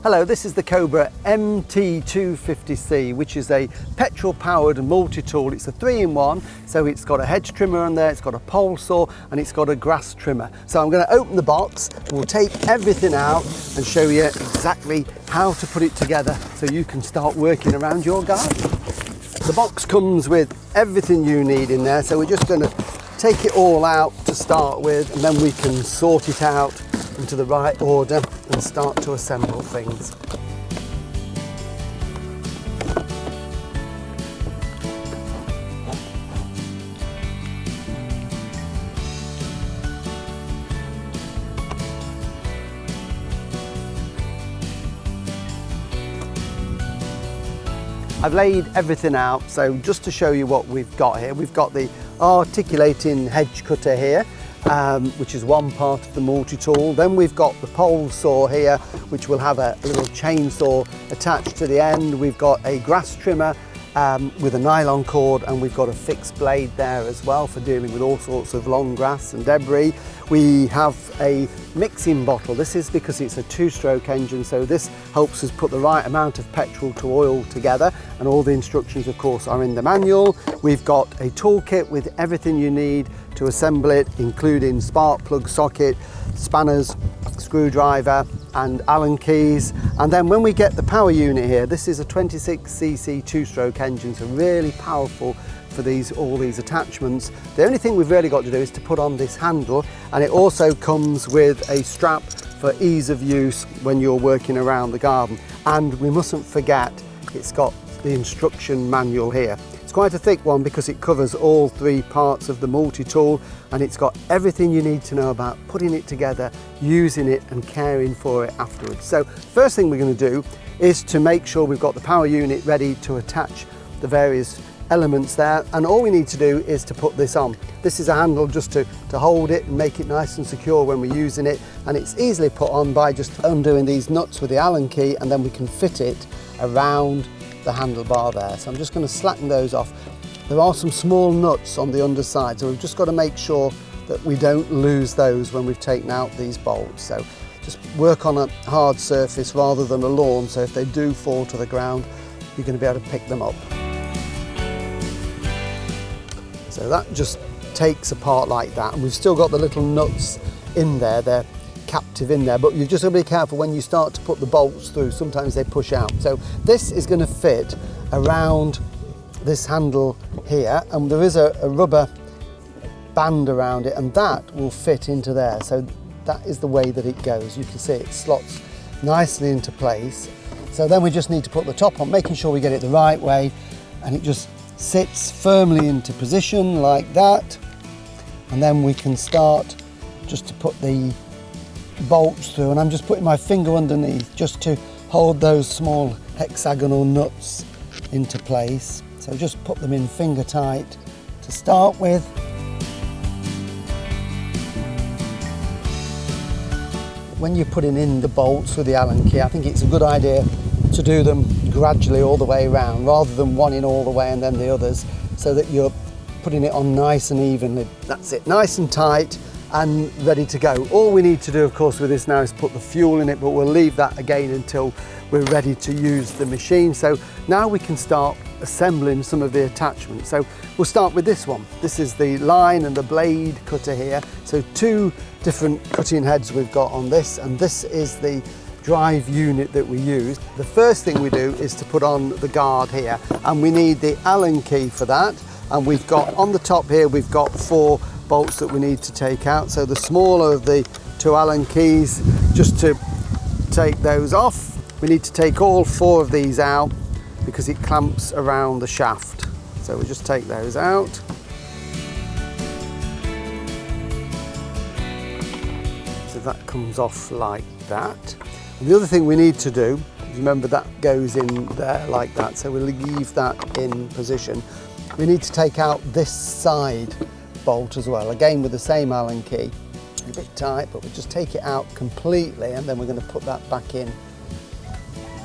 Hello, this is the Cobra MT250C, which is a petrol-powered multi-tool. It's a 3-in-1, so it's got a hedge trimmer on there, it's got a pole saw, and it's got a grass trimmer. So I'm going to open the box, we'll take everything out and show you exactly how to put it together so you can start working around your garden. The box comes with everything you need in there, so we're just going to take it all out to start with, and then we can sort it out into the right order and start to assemble things. I've laid everything out, so just to show you what we've got here, we've got the articulating hedge cutter here, which is one part of the multi-tool. Then we've got the pole saw here, which will have a little chainsaw attached to the end. We've got a grass trimmer with a nylon cord, and we've got a fixed blade there as well for dealing with all sorts of long grass and debris. We have a mixing bottle. This is because it's a 2-stroke engine, so this helps us put the right amount of petrol to oil together, and all the instructions of course are in the manual. We've got a toolkit with everything you need to assemble it, including spark plug socket, spanners, screwdriver and Allen keys. And then when we get the power unit here, this is a 26cc 2-stroke engine, so really powerful for all these attachments. The only thing we've really got to do is to put on this handle, and it also comes with a strap for ease of use when you're working around the garden. And we mustn't forget, it's got the instruction manual here. It's quite a thick one because it covers all 3 parts of the multi-tool, and it's got everything you need to know about putting it together, using it and caring for it afterwards. So first thing we're going to do is to make sure we've got the power unit ready to attach the various elements there, and all we need to do is to put this on. This is a handle just to hold it and make it nice and secure when we're using it, and it's easily put on by just undoing these nuts with the Allen key, and then we can fit it around the handlebar there. So I'm just going to slacken those off. There are some small nuts on the underside, so we've just got to make sure that we don't lose those when we've taken out these bolts. So just work on a hard surface rather than a lawn, so if they do fall to the ground you're going to be able to pick them up. So that just takes apart like that, and we've still got the little nuts in there, they're captive in there, but you've just got to be careful when you start to put the bolts through, sometimes they push out. So this is going to fit around this handle here, and there is a rubber band around it, and that will fit into there. So that is the way that it goes. You can see it slots nicely into place. So then we just need to put the top on, making sure we get it the right way, and it just sits firmly into position like that, and then we can start just to put the bolts through, and I'm just putting my finger underneath just to hold those small hexagonal nuts into place. So just put them in finger tight to start with. When you're putting in the bolts with the Allen key, I think it's a good idea to do them gradually all the way around rather than one in all the way and then the others, so that you're putting it on nice and evenly. That's it, nice and tight and ready to go. All we need to do of course with this now is put the fuel in it, but we'll leave that again until we're ready to use the machine. So now we can start assembling some of the attachments. So we'll start with this one. This is the line and the blade cutter here. So 2 different cutting heads we've got on this, and this is the drive unit that we use. The first thing we do is to put on the guard here, and we need the Allen key for that, and we've got on the top here we've got 4 bolts that we need to take out. So the smaller of the 2 Allen keys, just to take those off, we need to take all 4 of these out because it clamps around the shaft. So we just take those out. So that comes off like that. And the other thing we need to do, remember that goes in there like that, so we'll leave that in position. We need to take out this side bolt as well, again with the same Allen key. A bit tight, but we'll just take it out completely, and then we're going to put that back in,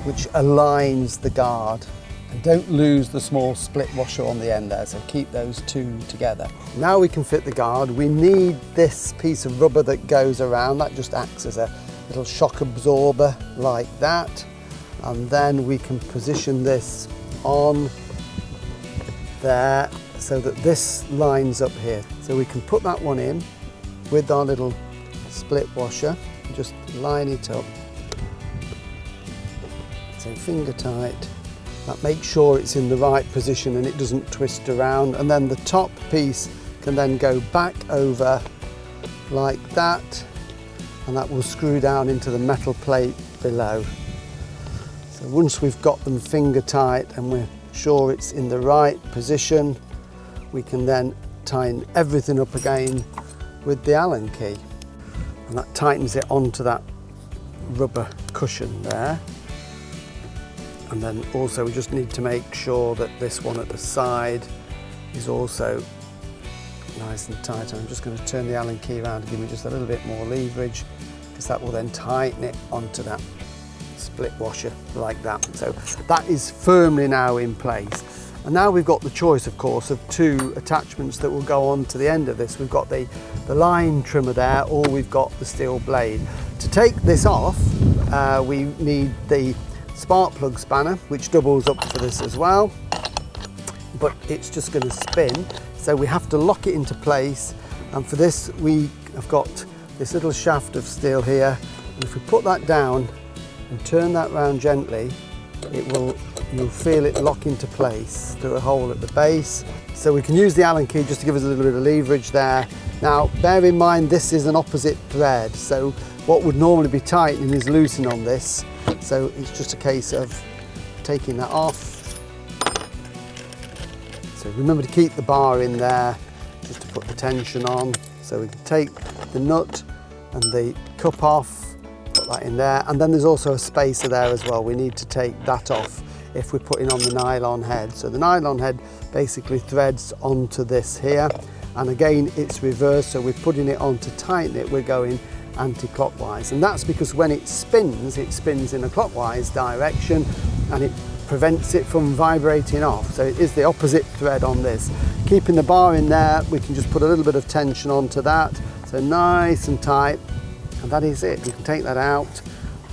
which aligns the guard. And don't lose the small split washer on the end there, so keep those 2 together. Now we can fit the guard. We need this piece of rubber that goes around, that just acts as a little shock absorber like that. and then we can position this on there so that this lines up here. So we can put that one in with our little split washer and just line it up. So finger tight. That makes sure it's in the right position and it doesn't twist around, and then the top piece can then go back over like that, and that will screw down into the metal plate below. So once we've got them finger tight and we're sure it's in the right position, we can then tighten everything up again with the Allen key, and that tightens it onto that rubber cushion there. And then also we just need to make sure that this one at the side is also nice and tight. I'm just going to turn the Allen key around to give me just a little bit more leverage, because that will then tighten it onto that split washer like that. So that is firmly now in place. And now we've got the choice, of course, of two attachments that will go on to the end of this. We've got the line trimmer there, or we've got the steel blade. To take this off, we need the spark plug spanner, which doubles up for this as well, but it's just going to spin, so we have to lock it into place. And for this we have got this little shaft of steel here, and if we put that down and turn that round gently, you'll feel it lock into place through a hole at the base. So we can use the Allen key just to give us a little bit of leverage there. Now bear in mind this is an opposite thread, so what would normally be tightening is loosening on this. So it's just a case of taking that off. So remember to keep the bar in there just to put the tension on. So we can take the nut and the cup off, put that in there, and then there's also a spacer there as well. We need to take that off if we're putting on the nylon head. So the nylon head basically threads onto this here, and again it's reversed, so we're putting it on to tighten it, we're going anti-clockwise, and that's because when it spins in a clockwise direction and it prevents it from vibrating off. So it is the opposite thread on this. Keeping the bar in there, we can just put a little bit of tension onto that, so nice and tight, and that is it. We can take that out,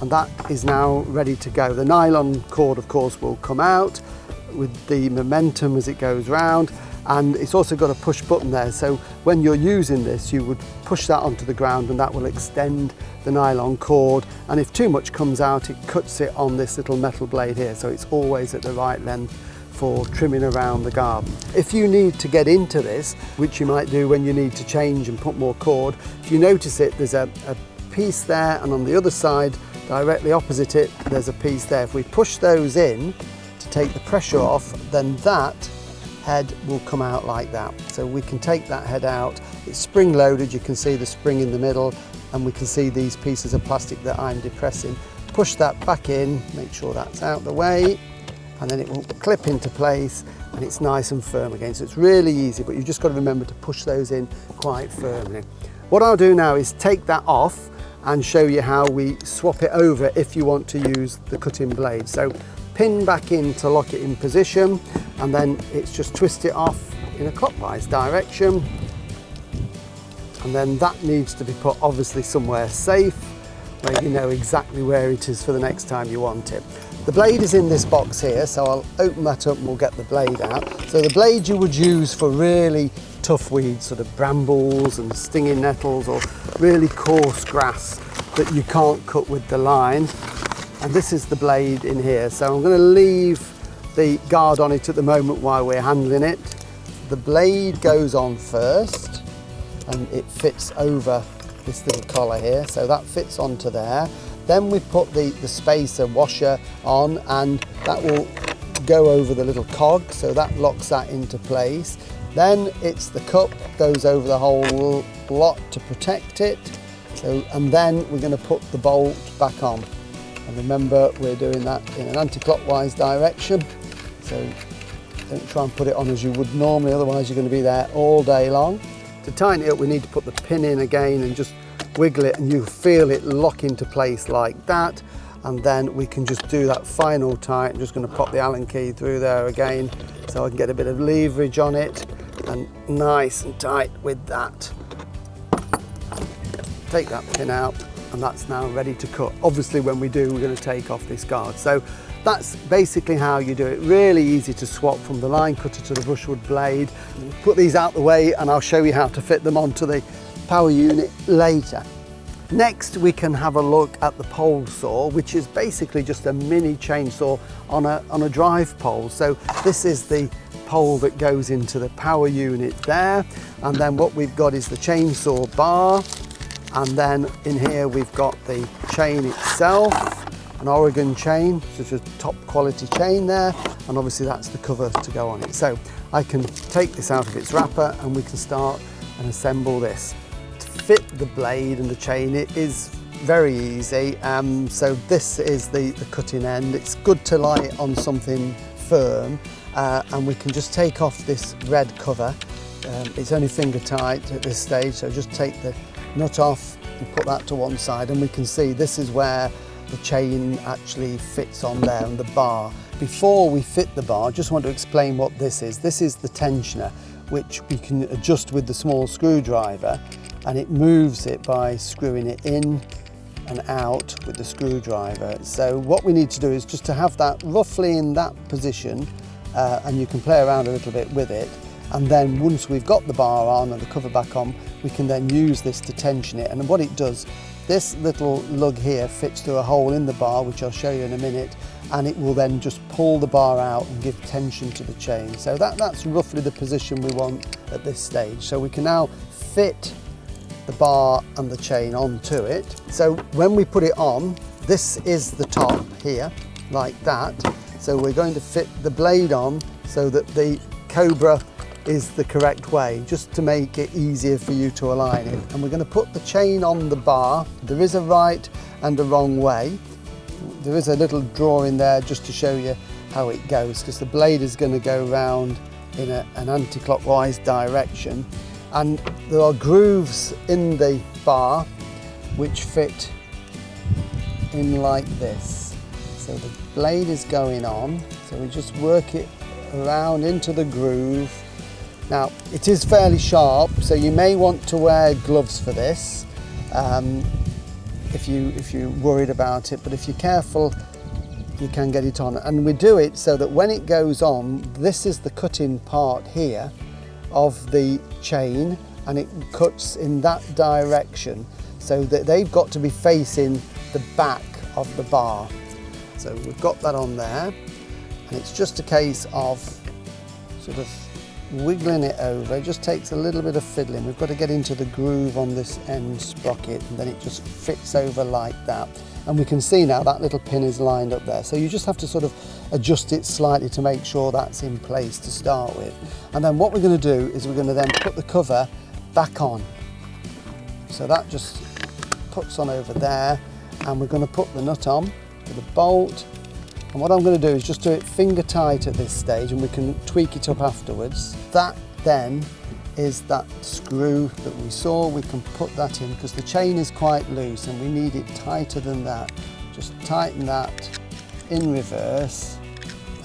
and that is now ready to go. The nylon cord, of course, will come out with the momentum as it goes round, and it's also got a push button there, so when you're using this you would push that onto the ground and that will extend the nylon cord, and if too much comes out it cuts it on this little metal blade here, so it's always at the right length for trimming around the garden. If you need to get into this, which you might do when you need to change and put more cord, if you notice it, there's a piece there, and on the other side directly opposite it there's a piece there. If we push those in to take the pressure off, then that head will come out like that. So we can take that head out. It's spring loaded, you can see the spring in the middle, and we can see these pieces of plastic that I'm depressing. Push that back in, make sure that's out the way, and then it will clip into place and it's nice and firm again. So it's really easy, but you've just got to remember to push those in quite firmly. What I'll do now is take that off and show you how we swap it over if you want to use the cutting blade. So pin back in to lock it in position, and then it's just twist it off in a clockwise direction, and then that needs to be put obviously somewhere safe where you know exactly where it is for the next time you want it. The blade is in this box here, so I'll open that up and we'll get the blade out. So the blade you would use for really tough weeds, sort of brambles and stinging nettles or really coarse grass that you can't cut with the line. And this is the blade in here, so I'm going to leave the guard on it at the moment while we're handling it. The blade goes on first and it fits over this little collar here, so that fits onto there. Then we put the spacer washer on, and that will go over the little cog, so that locks that into place. Then it's the cup, goes over the whole lot to protect it. So, and then we're going to put the bolt back on. And remember, we're doing that in an anti-clockwise direction, so don't try and put it on as you would normally, otherwise you're going to be there all day long. To tighten it up, we need to put the pin in again and just wiggle it, and you feel it lock into place like that. And then we can just do that final tight. I'm just going to pop the Allen key through there again so I can get a bit of leverage on it, and nice and tight with that. Take that pin out, and that's now ready to cut. Obviously when we do, we're going to take off this guard. So that's basically how you do it. Really easy to swap from the line cutter to the brushwood blade. Put these out the way and I'll show you how to fit them onto the power unit later. Next we can have a look at the pole saw, which is basically just a mini chainsaw on a drive pole. So this is the pole that goes into the power unit there, and then what we've got is the chainsaw bar, and then in here we've got the chain itself, an Oregon chain, such a top quality chain there, and obviously that's the cover to go on it. So I can take this out of its wrapper and we can start and assemble this. Fit the blade and the chain, it is very easy. So this is the cutting end. It's good to lie it on something firm, and we can just take off this red cover. It's only finger tight at this stage, so just take the nut off and put that to one side, and we can see this is where the chain actually fits on there, and the bar. Before we fit the bar, I just want to explain what this is. This is the tensioner, which we can adjust with the small screwdriver, and it moves it by screwing it in and out with the screwdriver. So what we need to do is just to have that roughly in that position, and you can play around a little bit with it, and then once we've got the bar on and the cover back on, we can then use this to tension it. And what it does, this little lug here fits through a hole in the bar, which I'll show you in a minute, and it will then just pull the bar out and give tension to the chain. So that's roughly the position we want at this stage. So we can now fit the bar and the chain onto it. So when we put it on, this is the top here, like that. So we're going to fit the blade on so that the Cobra is the correct way, just to make it easier for you to align it. And we're going to put the chain on the bar. There is a right and a wrong way. There is a little drawing there just to show you how it goes, because the blade is going to go round in an anti-clockwise direction. And there are grooves in the bar which fit in like this. So the blade is going on, so we just work it around into the groove. Now it is fairly sharp, so you may want to wear gloves for this if you're worried about it, but if you're careful you can get it on. And we do it so that when it goes on, this is the cutting part here of the chain, and it cuts in that direction, so that they've got to be facing the back of the bar. So we've got that on there, and it's just a case of sort of wiggling it over. It just takes a little bit of fiddling. We've got to get into the groove on this end sprocket, and then it just fits over like that. And we can see now that little pin is lined up there. So you just have to sort of adjust it slightly to make sure that's in place to start with. And then what we're going to do is we're going to then put the cover back on. So that just puts on over there, and we're going to put the nut on with a bolt. And what I'm going to do is just do it finger tight at this stage, and we can tweak it up afterwards. That then is that screw that we saw. We can put that in because the chain is quite loose and we need it tighter than that. Just tighten that in reverse,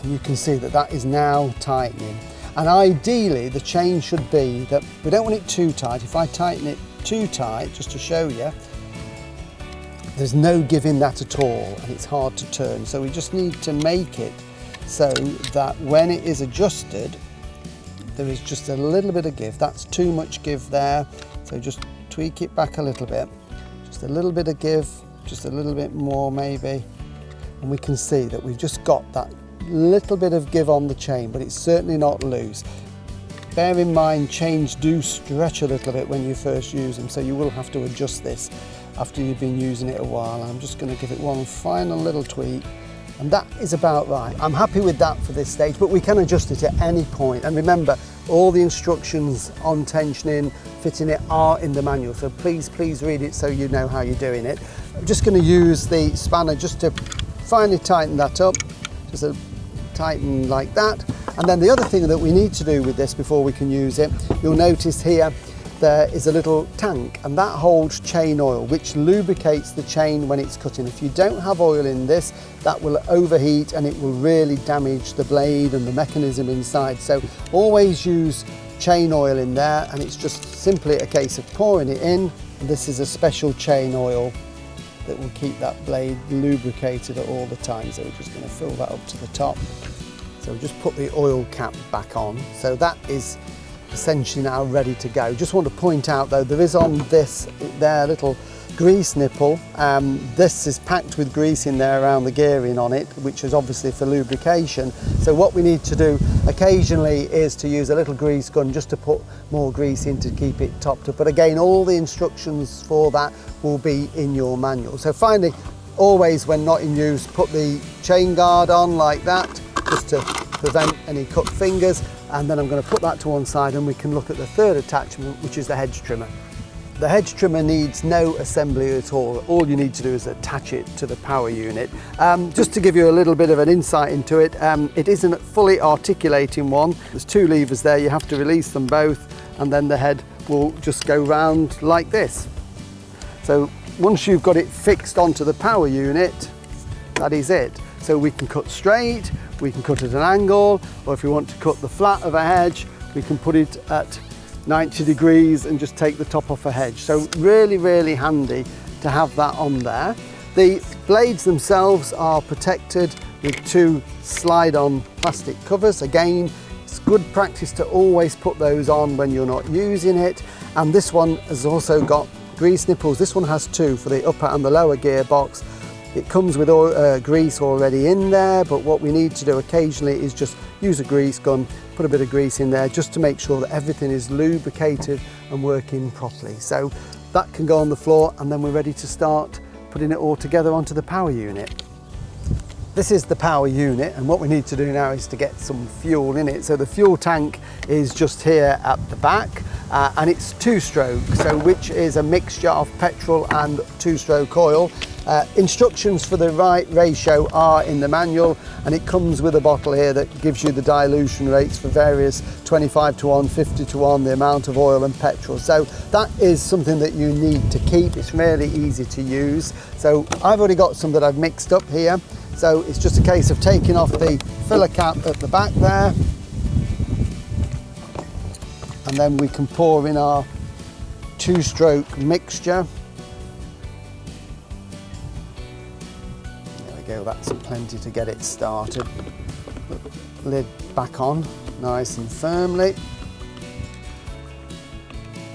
and you can see that that is now tightening. And ideally the chain should be that we don't want it too tight. If I tighten it too tight, just to show you, there's no give in that at all, and it's hard to turn. So we just need to make it so that when it is adjusted, there is just a little bit of give. That's too much give there, so just tweak it back a little bit. Just a little bit of give, just a little bit more maybe, and we can see that we've just got that little bit of give on the chain, but it's certainly not loose. Bear in mind, chains do stretch a little bit when you first use them, so you will have to adjust this after you've been using it a while. I'm just going to give it one final little tweak, and that is about right. I'm happy with that for this stage, but we can adjust it at any point. And remember, all the instructions on tensioning, fitting it are in the manual, so please read it so you know how you're doing it. I'm just going to use the spanner just to finally tighten that up, just to tighten like that. And then the other thing that we need to do with this before we can use it, you'll notice here there is a little tank, and that holds chain oil, which lubricates the chain when it's cutting. If you don't have oil in this, that will overheat and it will really damage the blade and the mechanism inside. So always use chain oil in there, and it's just simply a case of pouring it in. This is a special chain oil that will keep that blade lubricated at all the time. So we're just going to fill that up to the top. So we just put the oil cap back on. So that is essentially now ready to go. Just want to point out though, there is on this there little grease nipple. This is packed with grease in there around the gearing on it, which is obviously for lubrication. So what we need to do occasionally is to use a little grease gun just to put more grease in to keep it topped up. But again, all the instructions for that will be in your manual. So finally, always when not in use, put the chain guard on like that, just to prevent any cut fingers. And then I'm going to put that to one side and we can look at the third attachment, which is the hedge trimmer. The hedge trimmer needs no assembly at all. All you need to do is attach it to the power unit. Just to give you a little bit of an insight into it, it isn't a fully articulating one. There's two levers there, you have to release them both, and then the head will just go round like this. So once you've got it fixed onto the power unit, that is it. So we can cut straight, we can cut at an angle, or if we want to cut the flat of a hedge, we can put it at 90 degrees and just take the top off a hedge. So really, really handy to have that on there. The blades themselves are protected with two slide-on plastic covers. Again, it's good practice to always put those on when you're not using it. And this one has also got grease nipples. This one has two for the upper and the lower gearbox. It comes with grease already in there, but what we need to do occasionally is just use a grease gun, put a bit of grease in there just to make sure that everything is lubricated and working properly. So that can go on the floor and then we're ready to start putting it all together onto the power unit. This is the power unit, and what we need to do now is to get some fuel in it. So the fuel tank is just here at the back, and it's two-stroke, so which is a mixture of petrol and two-stroke oil. Instructions for the right ratio are in the manual, and it comes with a bottle here that gives you the dilution rates for various 25 to 1, 50 to 1, the amount of oil and petrol. So that is something that you need to keep. It's really easy to use. So I've already got some that I've mixed up here. So it's just a case of taking off the filler cap at the back there, and then we can pour in our two-stroke mixture. There we go, that's plenty to get it started. Lid back on nice and firmly,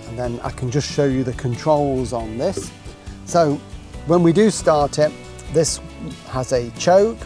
and then I can just show you the controls on this. So when we do start it, this has a choke,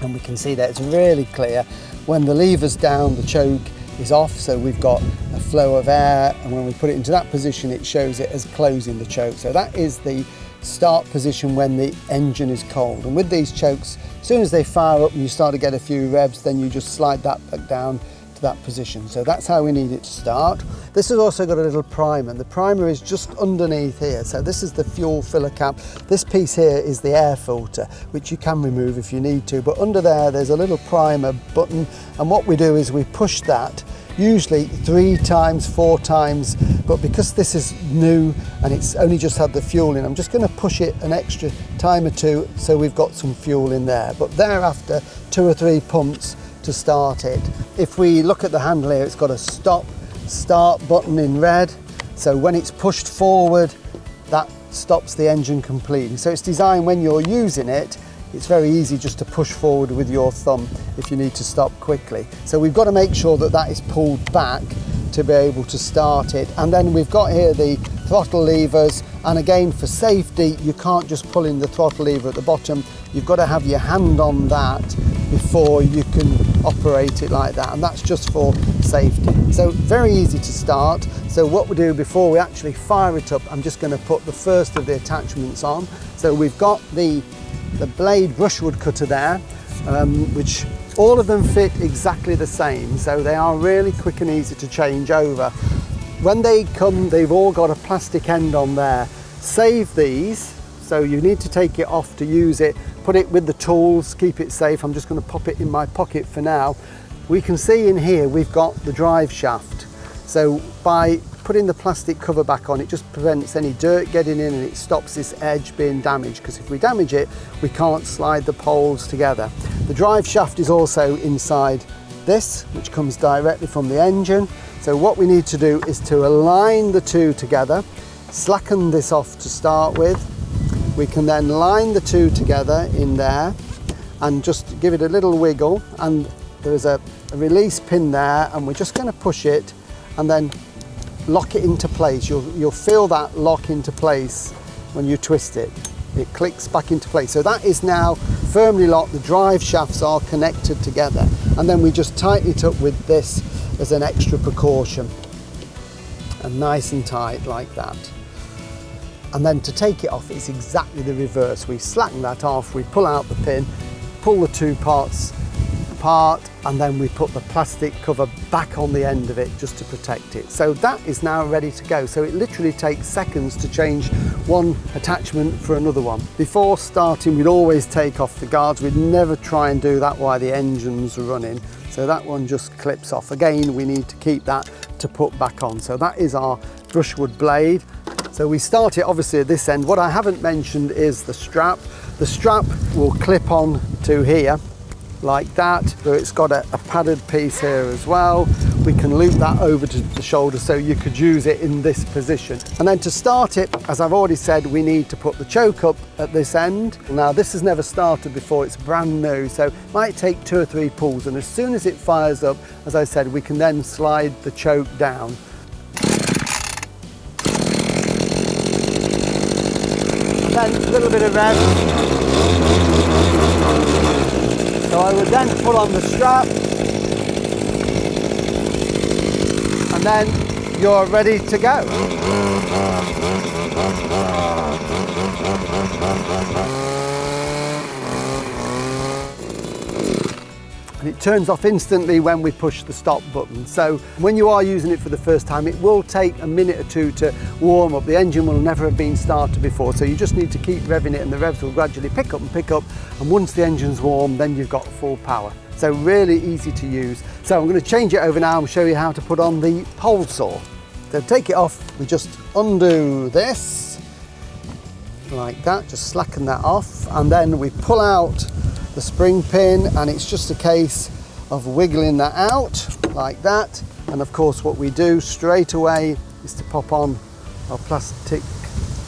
and we can see that it's really clear. When the lever's down, the choke is off, so we've got a flow of air, and when we put it into that position, it shows it as closing the choke. So that is the start position when the engine is cold. And with these chokes, as soon as they fire up and you start to get a few revs, then you just slide that back down to that position. So that's how we need it to start. This has also got a little primer, and the primer is just underneath here. So this is the fuel filler cap. This piece here is the air filter, which you can remove if you need to, but under there's a little primer button, and what we do is we push that usually 3 times, 4 times, but because this is new and it's only just had the fuel in, I'm just going to push it an extra time or two so we've got some fuel in there. But thereafter, 2 or 3 pumps to start it. If we look at the handle here, it's got a start button in red, so when it's pushed forward, that stops the engine completely. So it's designed when you're using it, it's very easy just to push forward with your thumb if you need to stop quickly. So we've got to make sure that that is pulled back to be able to start it. And then we've got here the throttle levers, and again for safety, you can't just pull in the throttle lever at the bottom. You've got to have your hand on that before you can operate it like that, and that's just for safety. So very easy to start. So what we do before we actually fire it up, I'm just going to put the first of the attachments on. So we've got the blade brushwood cutter there, which all of them fit exactly the same, so they are really quick and easy to change over. When they come, they've all got a plastic end on there. Save these, so you need to take it off to use it. Put it with the tools, keep it safe. I'm just going to pop it in my pocket for now. We can see in here we've got the drive shaft. So by putting the plastic cover back on, it just prevents any dirt getting in, and it stops this edge being damaged, because if we damage it, we can't slide the poles together. The drive shaft is also inside this, which comes directly from the engine. So what we need to do is to align the two together, slacken this off to start with, we can then line the two together in there and just give it a little wiggle, and there's a release pin there, and we're just going to push it and then lock it into place. You'll feel that lock into place when you twist it. It clicks back into place. So that is now firmly locked. The drive shafts are connected together, and then we just tighten it up with this as an extra precaution, and nice and tight like that. And then to take it off, it's exactly the reverse. We slacken that off, we pull out the pin, pull the two parts apart, and then we put the plastic cover back on the end of it just to protect it. So that is now ready to go. So it literally takes seconds to change one attachment for another one. Before starting, we'd always take off the guards. We'd never try and do that while the engine's running. So that one just clips off. Again, we need to keep that to put back on. So that is our brushwood blade. So we start it obviously at this end. What I haven't mentioned is the strap. The strap will clip on to here like that. So it's got a padded piece here as well. We can loop that over to the shoulder so you could use it in this position. And then to start it, as I've already said, we need to put the choke up at this end. Now this has never started before, it's brand new, so it might take 2 or 3 pulls, and as soon as it fires up, as I said, we can then slide the choke down. And then a little bit of rev. So I would then pull on the strap, and then you're ready to go. And it turns off instantly when we push the stop button. So when you are using it for the first time, it will take a minute or two to warm up. The engine will never have been started before, so you just need to keep revving it, and the revs will gradually pick up and pick up, and once the engine's warm, then you've got full power. So really easy to use. So I'm going to change it over now and show you how to put on the pole saw. So take it off, we just undo this like that, just slacken that off, and then we pull out the spring pin, and it's just a case of wiggling that out like that. And of course what we do straight away is to pop on our plastic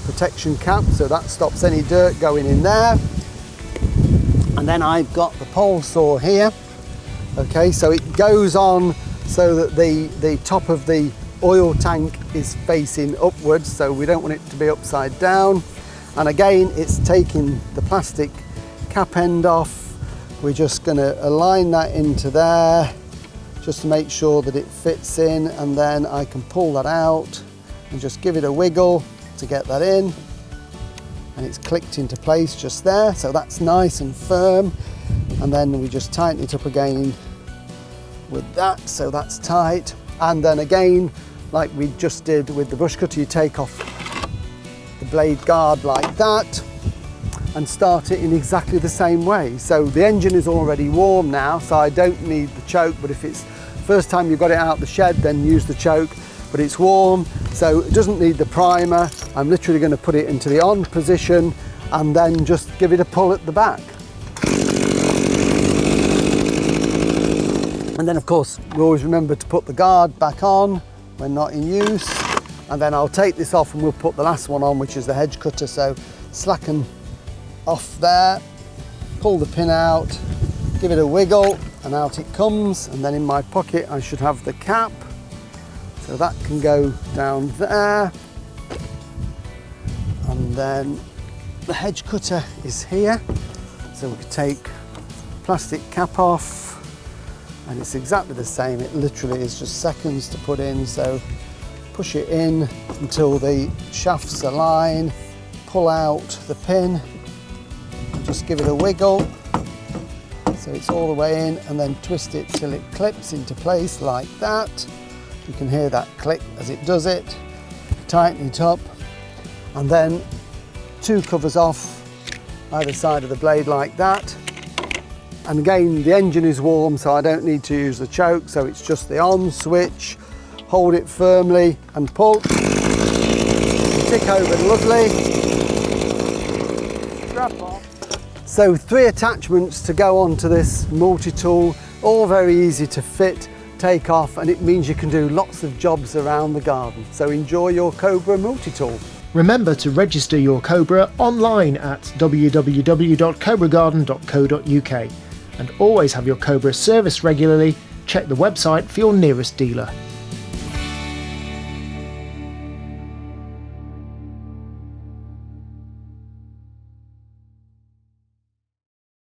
protection cap, so that stops any dirt going in there. And then I've got the pole saw here. Okay, so it goes on so that the top of the oil tank is facing upwards, so we don't want it to be upside down. And again, it's taking the plastic cap end off. We're just going to align that into there just to make sure that it fits in, and then I can pull that out and just give it a wiggle to get that in, and it's clicked into place just there, so that's nice and firm. And then we just tighten it up again with that, so that's tight. And then again, like we just did with the brush cutter, you take off the blade guard like that and start it in exactly the same way. So the engine is already warm now, so I don't need the choke, but if it's first time you got it out the shed, then use the choke. But it's warm, so it doesn't need the primer. I'm literally going to put it into the on position and then just give it a pull at the back. And then of course, we always remember to put the guard back on when not in use. And then I'll take this off and we'll put the last one on, which is the hedge cutter. So slacken off there, pull the pin out, give it a wiggle, and out it comes. And then in my pocket I should have the cap, so that can go down there. And then the hedge cutter is here, so we can take the plastic cap off, and it's exactly the same. It literally is just seconds to put in. So push it in until the shafts align, pull out the pin, just give it a wiggle so it's all the way in, and then twist it till it clips into place like that. You can hear that click as it does it. Tighten it up, and then 2 covers off either side of the blade like that. And again, the engine is warm, so I don't need to use the choke, so it's just the on switch. Hold it firmly and pull. Tick over lovely. Strap on. So 3 attachments to go onto this multi-tool, all very easy to fit, take off, and it means you can do lots of jobs around the garden. So enjoy your Cobra multi-tool. Remember to register your Cobra online at www.cobragarden.co.uk and always have your Cobra serviced regularly. Check the website for your nearest dealer.